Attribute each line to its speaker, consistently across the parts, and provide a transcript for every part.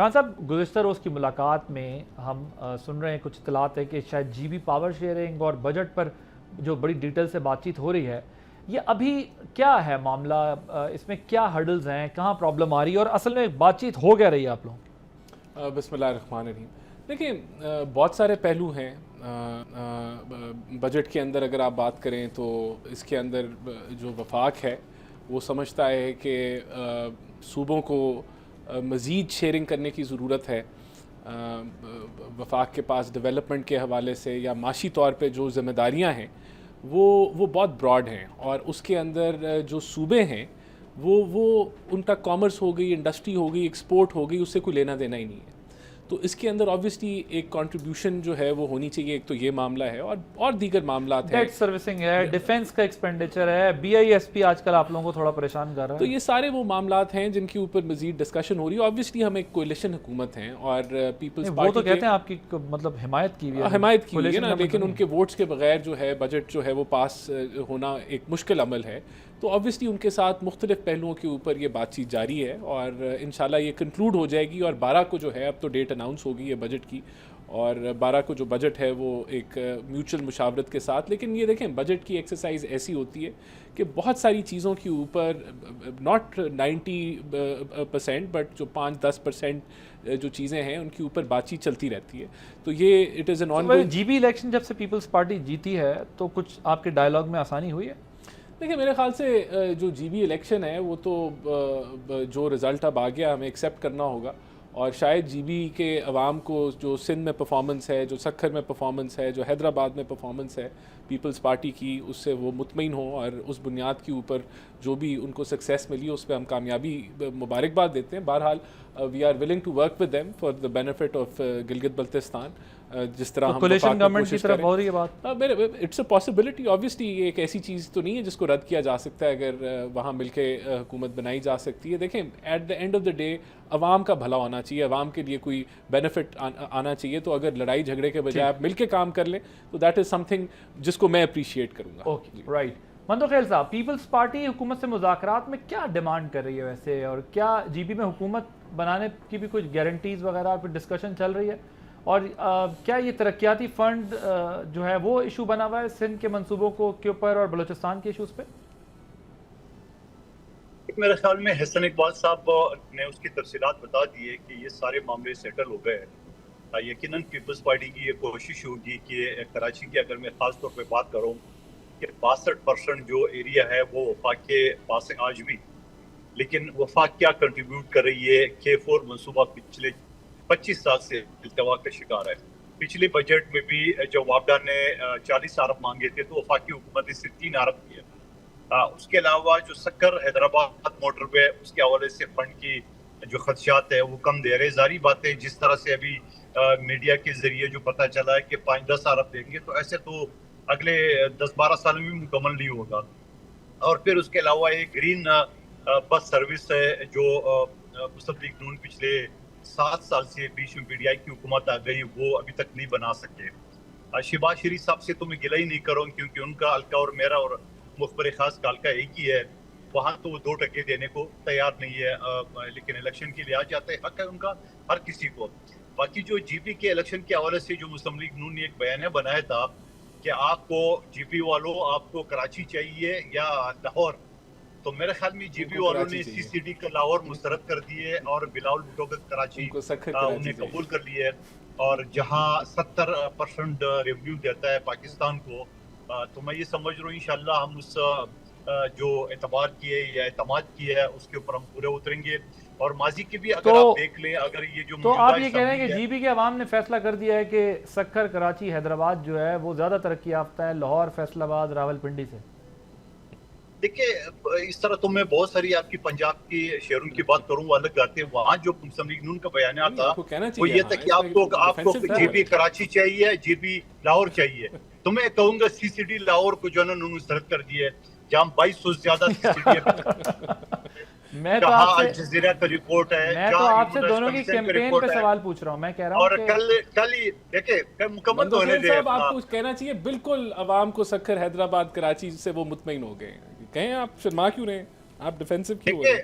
Speaker 1: رحمان صاحب، گزشتہ روز کی ملاقات میں ہم سن رہے ہیں کچھ اطلاعات ہے کہ شاید جی بی پاور شیئرنگ اور بجٹ پر جو بڑی ڈیٹیل سے بات چیت ہو رہی ہے، یہ ابھی کیا ہے معاملہ؟ اس میں کیا ہرڈلز ہیں، کہاں پرابلم آ رہی ہے، اور اصل میں بات چیت ہو کیا رہی ہے آپ لوگ؟
Speaker 2: بسم اللہ الرحمن الرحیم۔ دیکھیں، بہت سارے پہلو ہیں بجٹ کے اندر۔ اگر آپ بات کریں تو اس کے اندر جو وفاق ہے وہ سمجھتا ہے کہ صوبوں کو مزید شیئرنگ کرنے کی ضرورت ہے۔ وفاق کے پاس ڈیولپمنٹ کے حوالے سے یا معاشی طور پہ جو ذمہ داریاں ہیں وہ بہت براڈ ہیں، اور اس کے اندر جو صوبے ہیں وہ ان کا کامرس ہو گئی، انڈسٹری ہو گئی، ایکسپورٹ ہو گئی، اس سے کوئی لینا دینا ہی نہیں ہے۔ تو اس کے اندر آبویسلی ایک کنٹریبیوشن جو ہے وہ ہونی چاہیے۔ ایک تو یہ معاملہ ہے اور دیگر معاملات ہیں،
Speaker 1: ڈیٹ سروسنگ ہے، ڈیفنس کا ایکسپینڈیچر ہے، بی آئی ایس پی آج کل آپ لوگوں کو تھوڑا پریشان کر رہا ہے۔
Speaker 2: تو یہ سارے وہ معاملات ہیں جن کے اوپر مزید ڈسکشن ہو رہی ہے۔ آبویسلی ہم ایک کولیشن حکومت ہیں، اور پیپلز
Speaker 1: وہ
Speaker 2: پارٹی
Speaker 1: تو کہتے ہیں آپ کی مطلب حمایت کی ہوئی ہے،
Speaker 2: حمایت کی ہوئی ہے نا، لیکن ان کے ووٹس کے بغیر جو ہے بجٹ جو ہے وہ پاس ہونا ایک مشکل عمل ہے۔ تو آبویسلی ان کے ساتھ مختلف پہلوؤں کے اوپر یہ بات چیت جاری ہے، اور انشاءاللہ یہ کنکلوڈ ہو جائے گی۔ اور 12 کو جو ہے اب تو ڈیٹ اناؤنس ہوگی ہے بجٹ کی، اور 12 کو جو بجٹ ہے وہ ایک میوچل مشاورت کے ساتھ۔ لیکن یہ دیکھیں، بجٹ کی ایکسرسائز ایسی ہوتی ہے کہ بہت ساری چیزوں کے اوپر ناٹ 90% بٹ جو 5-10% جو چیزیں ہیں ان کے اوپر بات چیت چلتی رہتی ہے۔ تو یہ it is an ongoing.
Speaker 1: G B election جب سے پیپلز پارٹی جیتی ہے تو کچھ آپ کے ڈائلاگ میں آسانی ہوئی ہے؟
Speaker 2: دیکھیں، میرے خیال سے جو جی بی الیکشن ہے وہ تو جو رزلٹ اب آ گیا ہمیں ایکسیپٹ کرنا ہوگا، اور شاید جی بی کے عوام کو جو سندھ میں پرفارمنس ہے، جو سکھر میں پرفارمنس ہے، جو حیدرآباد میں پرفارمنس ہے پیپلز پارٹی کی، اس سے وہ مطمئن ہوں، اور اس بنیاد کے اوپر جو بھی ان کو سکسیس ملی اس پہ ہم کامیابی مبارکباد دیتے ہیں۔ بہرحال we are willing to work with them for the benefit of Gilgit Baltistan, جس طرح ہم
Speaker 1: کولیشن گورنمنٹ کی طرف ہو رہی ہے بات؟
Speaker 2: It's a possibility. آبویسلی یہ ایک ایسی چیز تو نہیں ہے جس کو رد کیا جا سکتا ہے، اگر وہاں مل کے حکومت بنائی جا سکتی ہے۔ دیکھیں، at the end of the day عوام کا بھلا ہونا چاہیے، عوام کے لیے کوئی بینیفٹ آنا چاہیے۔ تو اگر لڑائی جھگڑے کے بجائے آپ مل کے کام کر لیں تو دیٹ از سم تھنگ جس کو میں اپریشیٹ کروں گا۔
Speaker 1: Okay, right. منتخیل صاحب، پیپلز پارٹی حکومت سے مذاکرات میں کیا ڈیمانڈ کر رہی ہے ویسے، اور کیا جی بی میں حکومت بنانے کی بھی کچھ گارنٹیز وغیرہ پہ ڈسکشن چل رہی ہے؟ اور کیا یہ ترقیاتی فنڈ جو ہے وہ ایشو بنا ہوا ہے سندھ کے منصوبوں کے اوپر اور بلوچستان کے ایشوز پہ؟
Speaker 3: میرے خیال میں حسن اقبال صاحب نے اس کی تفصیلات بتا دی ہے کہ یہ سارے معاملے سیٹل ہو گئے ہیں۔ یقیناً پیپلز پارٹی کی یہ کوشش ہوگی کہ کراچی کی اگر میں خاص طور پہ بات کروں کہ 62% جو ایریا ہے وہ وفاق کے پاس ہے آج بھی، لیکن وفاق کیا کنٹریبیوٹ کر رہی ہے؟ K4 منصوبہ پچھلے 25 سال سے التوا کا شکار ہے۔ پچھلے بجٹ میں بھی جب وابڈا نے 40 ارب مانگے تھے تو وفاقی حکومت نے صرف 3 ارب دیے۔ اس کے علاوہ جو سکر حیدرآباد موٹر وے، اس کے حوالے سے فنڈ کی جو خدشات ہے وہ کم دے رہے۔ ظاہری بات ہے، جس طرح سے ابھی میڈیا کے ذریعے جو پتہ چلا ہے کہ 5-10 ارب دیں گے، تو ایسے تو اگلے 10-12 سال میں بھی مکمل نہیں ہوگا۔ اور پھر اس کے علاوہ ایک گرین بس سروس ہے جو مسلم لیگ نون پچھلے 7 سال سے بیچ میں پی ڈی آئی کی حکومت آ گئی، وہ ابھی تک نہیں بنا سکے۔ شہباز شریف صاحب سے تو میں گلہ ہی نہیں کروں، کیونکہ ان کا حلقہ اور میرا اور مخبر خاص کا حلقہ ایک ہی ہے، وہاں تو وہ 2% دینے کو تیار نہیں ہے، لیکن الیکشن کے لیے آ جاتے ہیں، حق ہے ان کا ہر کسی کو۔ باقی جو جی پی کے الیکشن کے حوالے سے جو مسلم لیگ نون نے ایک بیانیہ بنایا تھا کہ آپ کو جی پی والوں آپ کو کراچی چاہیے یا لاہور، تو میرے خیال میں جی پی والوں نے سی سی ڈی کا لاہور مسترد کر دیے اور بلاول بھٹو کا کراچی انہیں قبول کر لیے، اور جہاں 70% ریونیو دیتا ہے پاکستان کو، تو میں یہ سمجھ رہا ہوں انشاءاللہ ہم اس جو اعتبار کی ہے یا اعتماد کی ہے اس کے اوپر ہم پورے اتریں گے۔ اور ماضی کے بھی اگر آپ دیکھ لیں، اگر یہ جو
Speaker 1: تو آپ یہ کہہ رہے ہیں کہ جی بی کے عوام نے فیصلہ کر دیا ہے کہ سکھر، کراچی، حیدرآباد جو ہے وہ زیادہ ترقی یافتہ ہے لاہور، فیصل آباد، راولپنڈی سے؟
Speaker 3: دیکھیں، اس طرح تو میں بہت ساری آپ کی پنجاب کی شہروں کی بات کروں وہ الگ بات ہے۔ وہاں جو مسلم لیگ نون کا بیانیہ تھا وہ یہ تھا کہ آپ کو جی بی کراچی چاہیے، جی بی لاہور چاہیے۔ تو میں کہوں گا سی سی ڈی لاہور کو جو ہے انہوں نے مسترد کر دیا ہے، جہاں 2200 سے زیادہ سی سی ڈی
Speaker 1: میں تو آپ سے
Speaker 3: الجزیرہ کا رپورٹ ہے،
Speaker 1: میں تو آپ سے دونوں کی کیمپین پہ سوال پوچھ رہا ہوں، میں کہہ رہا ہوں
Speaker 3: اور کل ہی دیکھیں مکمل تو ہونے دیں۔
Speaker 2: آپ کو کہنا چاہیے بالکل عوام کو سکھر، حیدرآباد، کراچی سے وہ مطمئن ہو گئے ہیں، کہیں آپ شرما کیوں رہے ہیں، آپ ڈیفینسو کیوں ہو رہے ہیں؟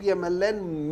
Speaker 4: PMLN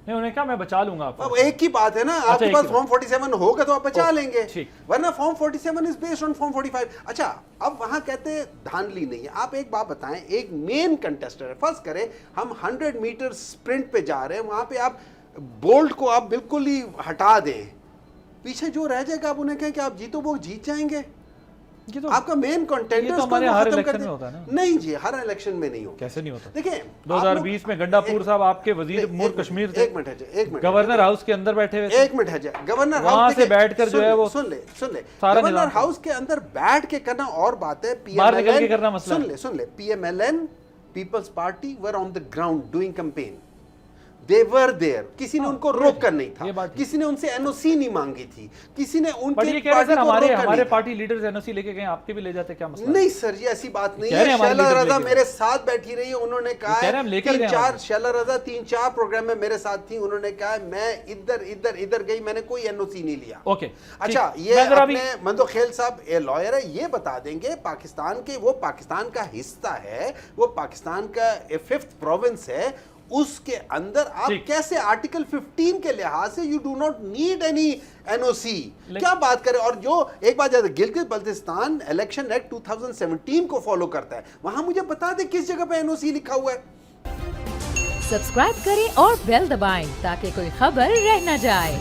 Speaker 1: نہیں انہوں نے کہا میں بچا لوں گا آپ
Speaker 4: اب ایک ہی بات ہے نا, آپ کے پاس فارم 47 ہوگا تو آپ بچا لیں گے, ورنہ form 47 is based on farm 45. اچھا اب وہاں کہتے ہیں دھاندلی نہیں ہے. آپ ایک بات بتائیں, ایک مین کنٹیسٹر ہے, فرض کریں ہم 100 میٹر سپرنٹ پہ جا رہے ہیں, وہاں پہ آپ بولٹ کو آپ بالکل ہی ہٹا دیں, پیچھے جو رہ جائے گا آپ انہیں کہیں کہ آپ جیتو وہ جیت جائیں گے. آپ کا مین کنٹینڈر نہیں جی, ہر الیکشن میں نہیں ہوتا.
Speaker 1: کیسے نہیں ہوتا؟
Speaker 4: دیکھیں
Speaker 1: 2020 میں گنڈا پور صاحب آپ کے وزیر امور کشمیر تھے,
Speaker 4: ایک منٹ
Speaker 1: گورنر ہاؤس کے اندر بیٹھے ہوئے,
Speaker 4: ایک منٹ ہے جی, گورنر
Speaker 1: وہاں سے بیٹھ کر جو ہے وہ
Speaker 4: سن لے گورنر ہاؤس کے اندر بیٹھ کے کرنا اور بات ہے, سن لے P M L N peoples party were on the ground doing campaign, they were there, کسی نے ان کو روک کر نہیں تھا, کسی نے ان سے این او سی نہیں مانگی تھی, کسی نے ان کی پارٹی کو روک کر
Speaker 1: ہمارے پارٹی لیڈرز این او سی لے کے گئے, آپ کے بھی لے جاتے, کیا مسئلہ؟
Speaker 4: نہیں سر جی ایسی بات نہیں ہے. شیلا رضا میرے ساتھ بیٹھی رہی ہے, انہوں نے کہا ہے شیلا رضا 3-4 پروگرام میں میرے ساتھ تھی, انہوں نے کہا میں ادھر گئی, میں نے کوئی این او سی نہیں لیا.
Speaker 1: اوکے
Speaker 4: اچھا یہ اپنے مندو خیل صاحب اے لائر ہے, یہ بتا دیں گے پاکستان کے, وہ پاکستان کا حصہ ہے, وہ پاکستان کا 5th پروونس ہے, اس کے اندر آپ کیسے آرٹیکل 15 کے لحاظ سے you do not need any N O C, کیا بات کریں. اور جو ایک بات یاد ہے, گلگت بلتستان الیکشن ایکٹ 2017 کو فالو کرتا ہے, وہاں مجھے بتا دیں کس جگہ پہ این او سی لکھا ہوا ہے.
Speaker 5: سبسکرائب کریں اور بیل دبائیں تاکہ کوئی خبر رہ نہ جائے.